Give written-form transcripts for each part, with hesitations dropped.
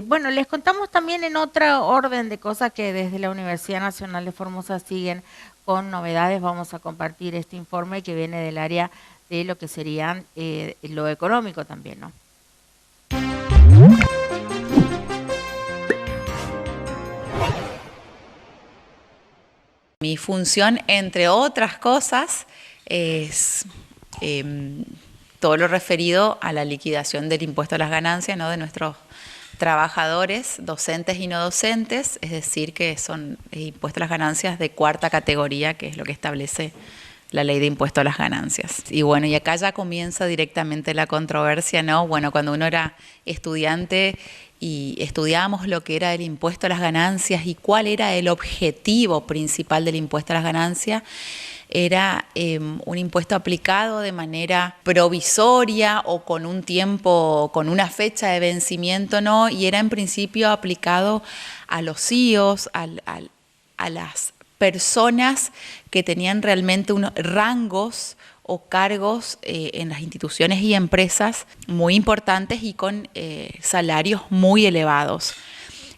Bueno, les contamos también en otra orden de cosas que desde la Universidad Nacional de Formosa siguen con novedades. Vamos a compartir este informe que viene del área de lo que serían lo económico también, ¿no? Mi función, entre otras cosas, es em, todo lo referido a la liquidación del impuesto a las ganancias, ¿no?, de nuestros trabajadores, docentes y no docentes, es decir, que son impuestos a las ganancias de cuarta categoría, que es lo que establece la ley de impuesto a las ganancias. Y bueno, y acá ya comienza directamente la controversia, ¿no? Bueno, cuando uno era estudiante y estudiábamos lo que era el impuesto a las ganancias y cuál era el objetivo principal del impuesto a las ganancias, era un impuesto aplicado de manera provisoria o con un tiempo, con una fecha de vencimiento, ¿no? Y era en principio aplicado a los CEOs, a las personas que tenían realmente unos rangos o cargos en las instituciones y empresas muy importantes y con salarios muy elevados.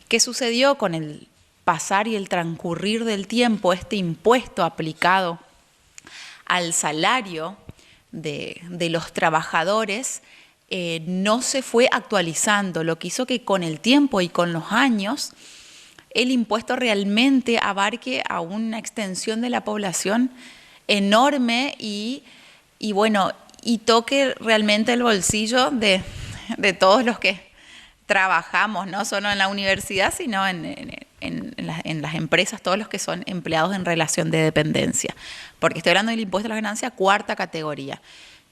¿Qué sucedió con el pasar y el transcurrir del tiempo? Este impuesto aplicado al salario de los trabajadores no se fue actualizando, lo que hizo que con el tiempo y con los años el impuesto realmente abarque a una extensión de la población enorme y bueno, y toque realmente el bolsillo de todos los que trabajamos, no solo en la universidad, sino en las empresas, todos los que son empleados en relación de dependencia. Porque estoy hablando del impuesto a la ganancia cuarta categoría,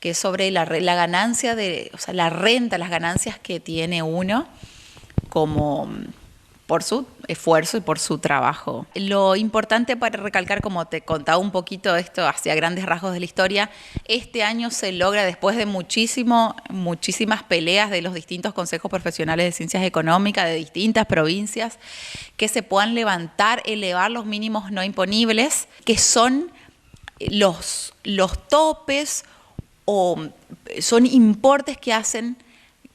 que es sobre la ganancia o sea, la renta, las ganancias que tiene uno como por su esfuerzo y por su trabajo. Lo importante para recalcar, como te contaba un poquito esto hacia grandes rasgos de la historia, este año se logra, después de muchísimas peleas de los distintos consejos profesionales de ciencias económicas de distintas provincias, que se puedan elevar los mínimos no imponibles, que son los topes o son importes que hacen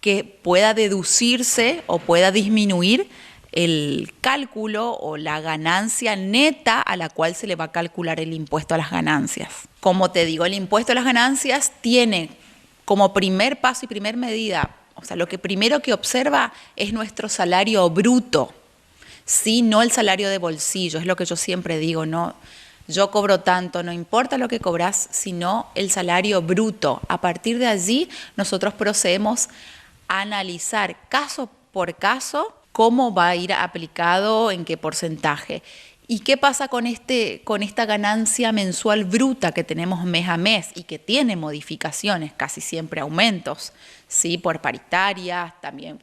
que pueda deducirse o pueda disminuir el cálculo o la ganancia neta a la cual se le va a calcular el impuesto a las ganancias. Como te digo, el impuesto a las ganancias tiene como primer paso y primer medida, o sea, lo que primero que observa es nuestro salario bruto, ¿sí? No el salario de bolsillo, es lo que yo siempre digo, no, yo cobro tanto, no importa lo que cobras, sino el salario bruto. A partir de allí, nosotros procedemos a analizar caso por caso cómo va a ir aplicado, en qué porcentaje. ¿Y qué pasa con esta ganancia mensual bruta que tenemos mes a mes y que tiene modificaciones, casi siempre aumentos, ¿sí? Por paritarias, también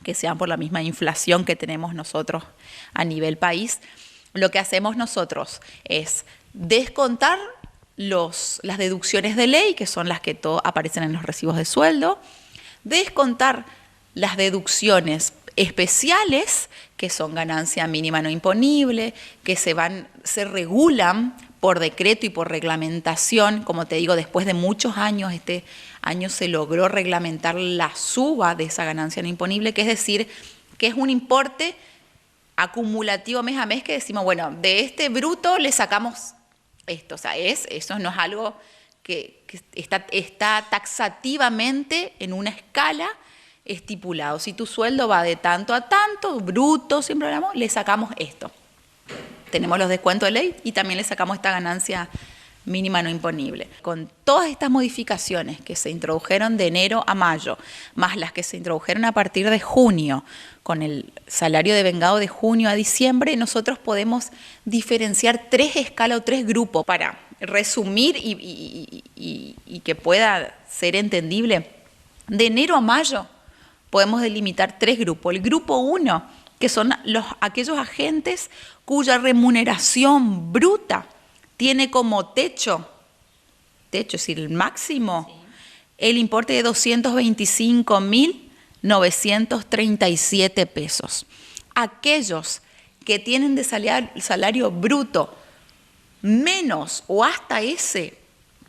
que sean por la misma inflación que tenemos nosotros a nivel país? Lo que hacemos nosotros es descontar las deducciones de ley, que son las que aparecen en los recibos de sueldo, descontar las deducciones especiales, que son ganancia mínima no imponible, que se regulan por decreto y por reglamentación. Como te digo, después de muchos años, este año se logró reglamentar la suba de esa ganancia no imponible, que es decir, que es un importe acumulativo mes a mes que decimos, bueno, de este bruto le sacamos esto. O sea, eso no es algo que está taxativamente en una escala estipulado. Si tu sueldo va de tanto a tanto, bruto, siempre hablamos, le sacamos esto. Tenemos los descuentos de ley y también le sacamos esta ganancia mínima no imponible. Con todas estas modificaciones que se introdujeron de enero a mayo, más las que se introdujeron a partir de junio, con el salario devengado de junio a diciembre, nosotros podemos diferenciar tres escalas o tres grupos para resumir y que pueda ser entendible. De enero a mayo podemos delimitar tres grupos. El grupo 1, que son aquellos agentes cuya remuneración bruta tiene como techo, es decir, el máximo, sí, el importe de 225.937 pesos. Aquellos que tienen de salario bruto menos o hasta ese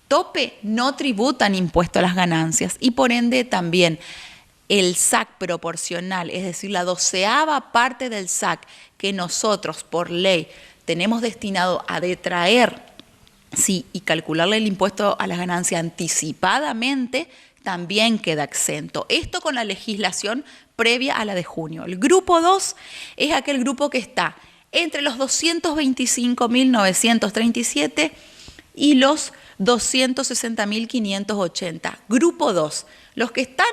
tope no tributan impuesto a las ganancias y por ende también el SAC proporcional, es decir, la 12ª parte del SAC que nosotros por ley tenemos destinado a detraer, sí, y calcularle el impuesto a la ganancia anticipadamente, también queda exento. Esto con la legislación previa a la de junio. El grupo 2 es aquel grupo que está entre los 225.937 y los 260.580. Grupo 2, los que están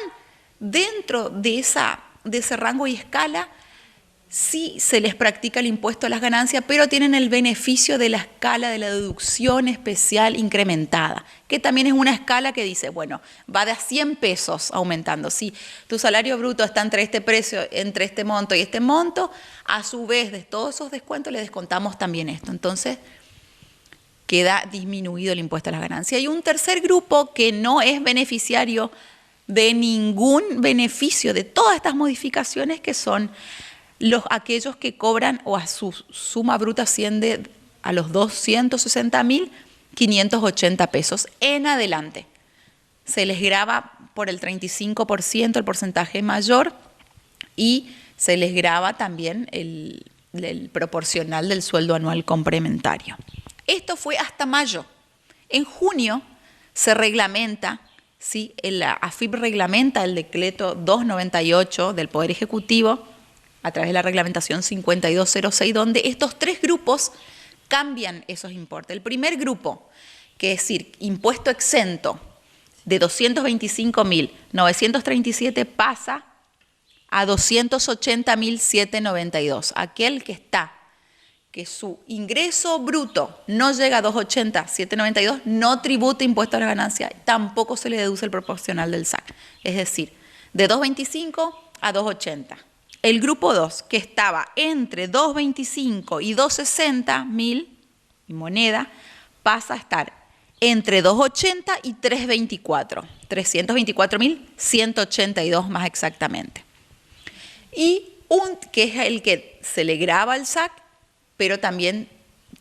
dentro de ese rango y escala, sí se les practica el impuesto a las ganancias, pero tienen el beneficio de la escala de la deducción especial incrementada, que también es una escala que dice, bueno, va de a 100 pesos aumentando. Si tu salario bruto está entre este precio, entre este monto y este monto, a su vez de todos esos descuentos le descontamos también esto. Entonces, queda disminuido el impuesto a las ganancias. Hay un tercer grupo que no es beneficiario de ningún beneficio de todas estas modificaciones, que son aquellos que cobran o a su suma bruta asciende a los 260.580 pesos en adelante. Se les grava por el 35%, el porcentaje mayor, y se les grava también el proporcional del sueldo anual complementario. Esto fue hasta mayo. En junio se reglamenta, ¿sí? La AFIP reglamenta el decreto 298 del Poder Ejecutivo a través de la reglamentación 5206, donde estos tres grupos cambian esos importes. El primer grupo, que es decir, impuesto exento de 225.937 pasa a 280.792. Aquel que su ingreso bruto no llega a 280.792, no tributa impuesto a la ganancia, tampoco se le deduce el proporcional del SAC. Es decir, de 225 a 280. El grupo 2, que estaba entre 225 y 260.000 y moneda, pasa a estar entre 280 y 324, 324.182 más exactamente. Y que es el que se le grava el SAC, pero también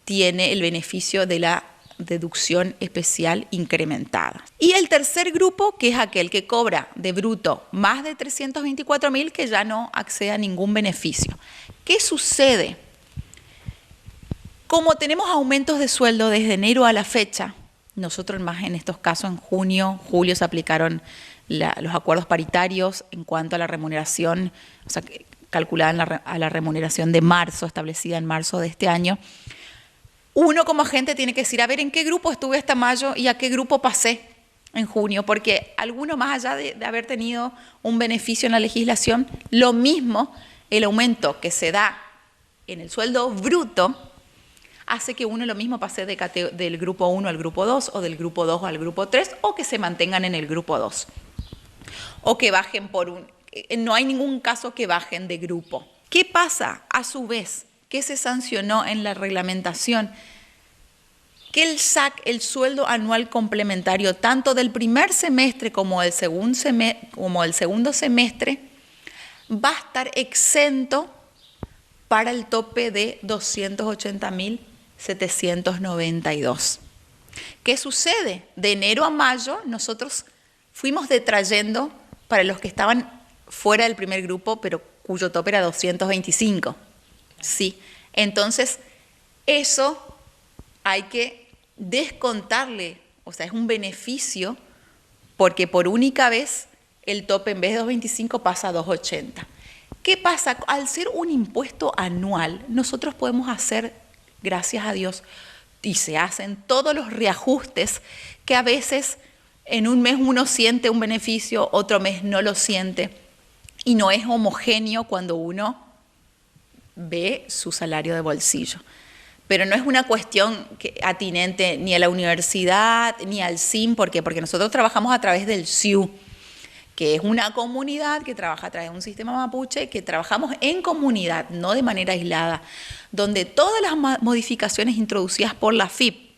tiene el beneficio de la deducción especial incrementada. Y el tercer grupo, que es aquel que cobra de bruto más de 324.000, que ya no accede a ningún beneficio. ¿Qué sucede? Como tenemos aumentos de sueldo desde enero a la fecha, nosotros más en estos casos en junio, julio se aplicaron los acuerdos paritarios en cuanto a la remuneración, o sea, calculada a la remuneración de marzo, establecida en marzo de este año. Uno como agente tiene que decir, a ver, ¿en qué grupo estuve hasta mayo y a qué grupo pasé en junio? Porque alguno, más allá de haber tenido un beneficio en la legislación, lo mismo, el aumento que se da en el sueldo bruto, hace que uno lo mismo pase del grupo 1 al grupo 2, o del grupo 2 al grupo 3, o que se mantengan en el grupo 2. O que bajen no hay ningún caso que bajen de grupo. ¿Qué pasa? A su vez, ¿qué se sancionó en la reglamentación? Que el SAC, el sueldo anual complementario, tanto del primer semestre como del segundo semestre, va a estar exento para el tope de 280.792. ¿Qué sucede? De enero a mayo nosotros fuimos detrayendo para los que estaban fuera del primer grupo, pero cuyo tope era 225. Sí. Entonces, eso hay que descontarle, o sea, es un beneficio, porque por única vez el tope en vez de 225 pasa a 280. ¿Qué pasa? Al ser un impuesto anual, nosotros podemos hacer, gracias a Dios, y se hacen todos los reajustes que a veces en un mes uno siente un beneficio, otro mes no lo siente, y no es homogéneo cuando uno ve su salario de bolsillo. Pero no es una cuestión atinente ni a la universidad ni al SIM, ¿por qué? Porque nosotros trabajamos a través del SIU, que es una comunidad que trabaja a través de un sistema mapuche, que trabajamos en comunidad, no de manera aislada, donde todas las modificaciones introducidas por la AFIP,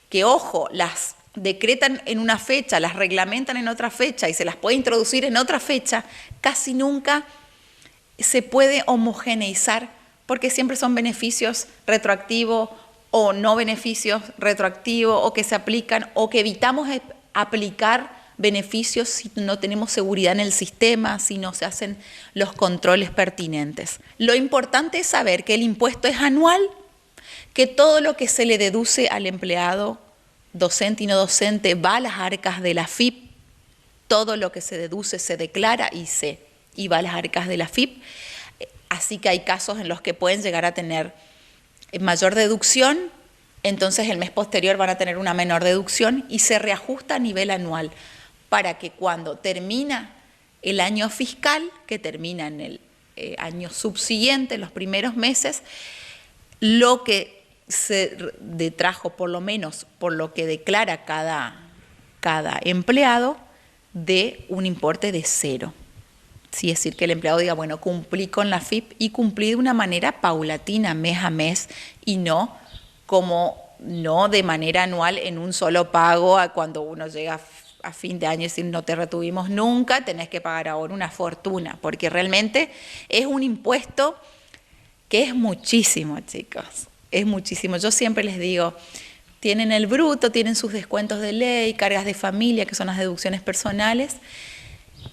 que ojo, las decretan en una fecha, las reglamentan en otra fecha y se las puede introducir en otra fecha, casi nunca se puede homogeneizar, porque siempre son beneficios retroactivos o no beneficios retroactivos, o que se aplican o que evitamos aplicar beneficios si no tenemos seguridad en el sistema, si no se hacen los controles pertinentes. Lo importante es saber que el impuesto es anual, que todo lo que se le deduce al empleado, docente y no docente, va a las arcas de la AFIP, todo lo que se deduce se declara y va a las arcas de la AFIP, así que hay casos en los que pueden llegar a tener mayor deducción, entonces el mes posterior van a tener una menor deducción y se reajusta a nivel anual para que cuando termina el año fiscal, que termina en el año subsiguiente, los primeros meses, lo que se detrajo, por lo menos por lo que declara cada empleado, de un importe de 0. Sí, es decir, que el empleado diga, bueno, cumplí con la AFIP y cumplí de una manera paulatina, mes a mes, y no de manera anual en un solo pago cuando uno llega a fin de año y decir no te retuvimos nunca, tenés que pagar ahora una fortuna, porque realmente es un impuesto que es muchísimo, chicos, es muchísimo. Yo siempre les digo, tienen el bruto, tienen sus descuentos de ley, cargas de familia, que son las deducciones personales,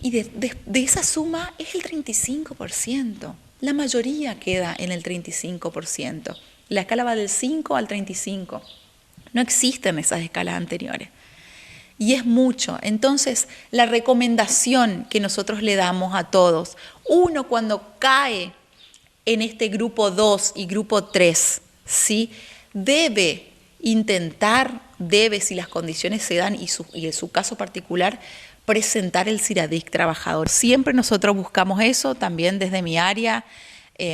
y de esa suma es el 35%. La mayoría queda en el 35%. La escala va del 5 al 35. No existen esas escalas anteriores. Y es mucho. Entonces, la recomendación que nosotros le damos a todos, uno cuando cae en este grupo 2 y grupo 3, ¿sí?, debe intentar, si las condiciones se dan y en su caso particular, presentar el CIRADIC trabajador. Siempre nosotros buscamos eso, también desde mi área.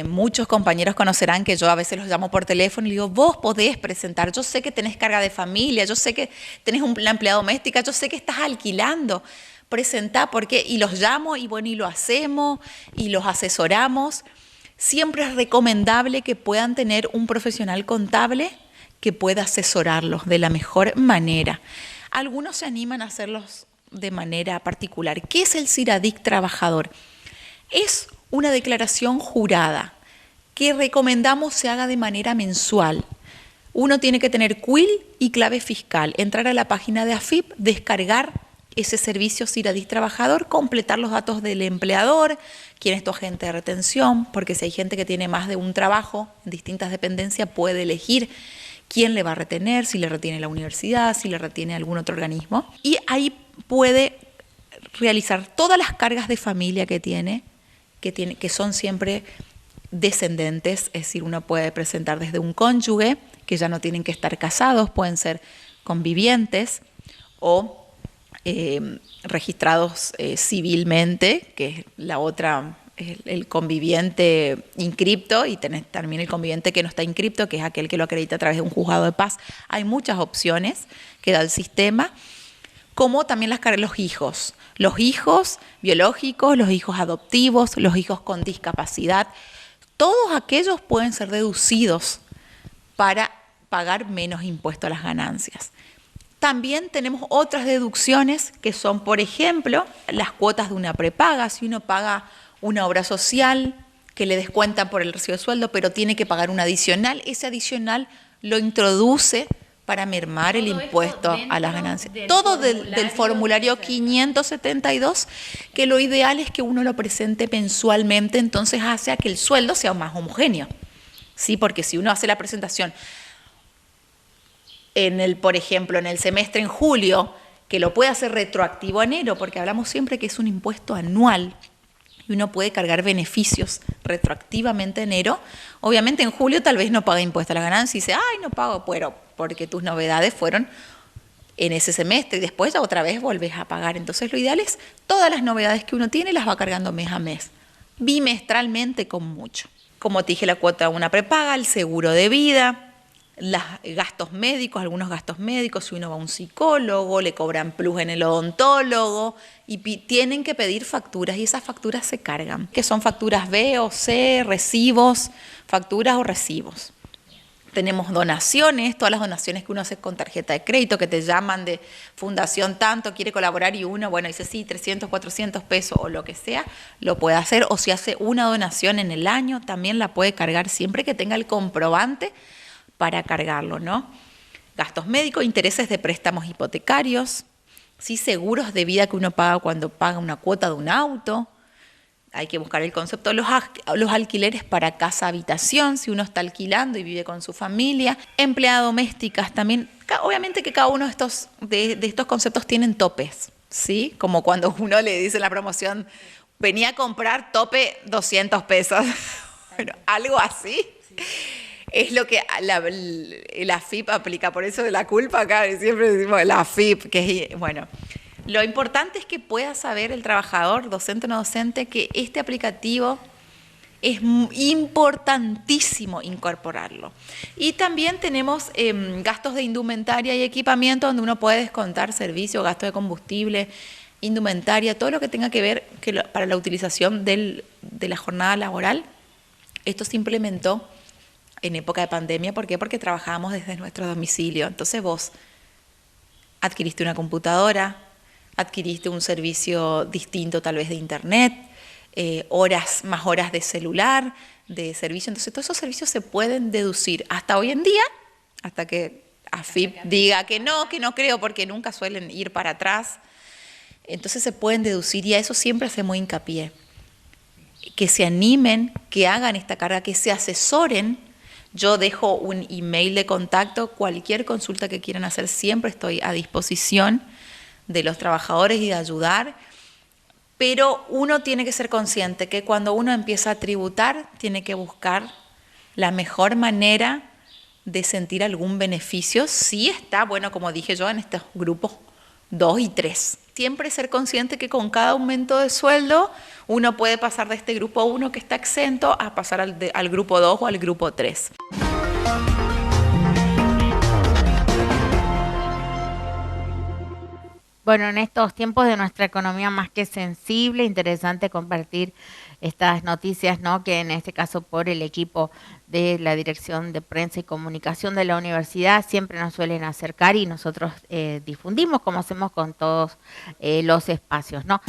Muchos compañeros conocerán que yo a veces los llamo por teléfono y digo, vos podés presentar, yo sé que tenés carga de familia, yo sé que tenés una empleada doméstica, yo sé que estás alquilando, presentá, y los llamo y bueno, y lo hacemos y los asesoramos. Siempre es recomendable que puedan tener un profesional contable que pueda asesorarlos de la mejor manera. Algunos se animan a hacerlos de manera particular. ¿Qué es el CIRADIC trabajador? Es una declaración jurada que recomendamos se haga de manera mensual. Uno tiene que tener CUIL y clave fiscal, entrar a la página de AFIP, descargar ese servicio CIRADIC trabajador, completar los datos del empleador, quién es tu agente de retención, porque si hay gente que tiene más de un trabajo en distintas dependencias, puede elegir quién le va a retener, si le retiene la universidad, si le retiene algún otro organismo. Y ahí puede realizar todas las cargas de familia que son siempre descendentes, es decir, uno puede presentar desde un cónyuge, que ya no tienen que estar casados, pueden ser convivientes o registrados civilmente, que es la otra, el conviviente inscripto, y tenés también el conviviente que no está inscripto, que es aquel que lo acredita a través de un juzgado de paz. Hay muchas opciones que da el sistema, como también los hijos biológicos, los hijos adoptivos, los hijos con discapacidad. Todos aquellos pueden ser deducidos para pagar menos impuesto a las ganancias. También tenemos otras deducciones que son, por ejemplo, las cuotas de una prepaga. Si uno paga una obra social que le descuentan por el recibo de sueldo, pero tiene que pagar un adicional, ese adicional lo introduce para mermar el impuesto a las ganancias. Todo del formulario 572, que lo ideal es que uno lo presente mensualmente, entonces hace a que el sueldo sea más homogéneo. ¿Sí? Porque si uno hace la presentación por ejemplo, en el semestre en julio, que lo puede hacer retroactivo a enero, porque hablamos siempre que es un impuesto anual, y uno puede cargar beneficios retroactivamente en enero. Obviamente en julio tal vez no paga impuesto a la ganancia y dice, ay, no pago, pero porque tus novedades fueron en ese semestre y después ya otra vez volvés a pagar. Entonces lo ideal es todas las novedades que uno tiene las va cargando mes a mes, bimestralmente con mucho. Como te dije, la cuota de una prepaga, el seguro de vida, los gastos médicos, algunos gastos médicos, si uno va a un psicólogo, le cobran plus en el odontólogo y tienen que pedir facturas y esas facturas se cargan, que son facturas B o C, recibos, facturas o recibos. Tenemos donaciones, todas las donaciones que uno hace con tarjeta de crédito, que te llaman de fundación tanto, quiere colaborar y uno, bueno, dice sí, 300, 400 pesos o lo que sea, lo puede hacer. O si hace una donación en el año, también la puede cargar siempre que tenga el comprobante para cargarlo, ¿no? Gastos médicos, intereses de préstamos hipotecarios, ¿sí? Seguros de vida que uno paga cuando paga una cuota de un auto. Hay que buscar el concepto de los alquileres para casa-habitación, si uno está alquilando y vive con su familia. Empleadas domésticas también. Obviamente que cada uno de estos conceptos tienen topes, ¿sí? Como cuando uno le dice en la promoción, venía a comprar tope 200 pesos. Bueno, algo así. Es lo que la AFIP aplica. Por eso de la culpa acá siempre decimos la AFIP, que es, bueno... Lo importante es que pueda saber el trabajador, docente o no docente, que este aplicativo es importantísimo incorporarlo. Y también tenemos gastos de indumentaria y equipamiento donde uno puede descontar servicios, gastos de combustible, indumentaria, todo lo que tenga que ver para la utilización de la jornada laboral. Esto se implementó en época de pandemia. ¿Por qué? Porque trabajábamos desde nuestro domicilio. Entonces vos adquiriste una computadora, adquiriste un servicio distinto tal vez de internet, más horas de celular, de servicio. Entonces todos esos servicios se pueden deducir hasta hoy en día, hasta que AFIP diga que no creo, porque nunca suelen ir para atrás. Entonces se pueden deducir y a eso siempre hacemos hincapié. Que se animen, que hagan esta carga, que se asesoren. Yo dejo un email de contacto, cualquier consulta que quieran hacer, siempre estoy a disposición de los trabajadores y de ayudar, pero uno tiene que ser consciente que cuando uno empieza a tributar, tiene que buscar la mejor manera de sentir algún beneficio, si está, bueno, como dije yo, en estos grupos 2 y 3. Siempre ser consciente que con cada aumento de sueldo, uno puede pasar de este grupo 1 que está exento a pasar al grupo 2 o al grupo 3. Bueno, en estos tiempos de nuestra economía más que sensible, interesante compartir estas noticias, ¿no? Que en este caso por el equipo de la Dirección de Prensa y Comunicación de la universidad siempre nos suelen acercar y nosotros difundimos como hacemos con todos los espacios, ¿no?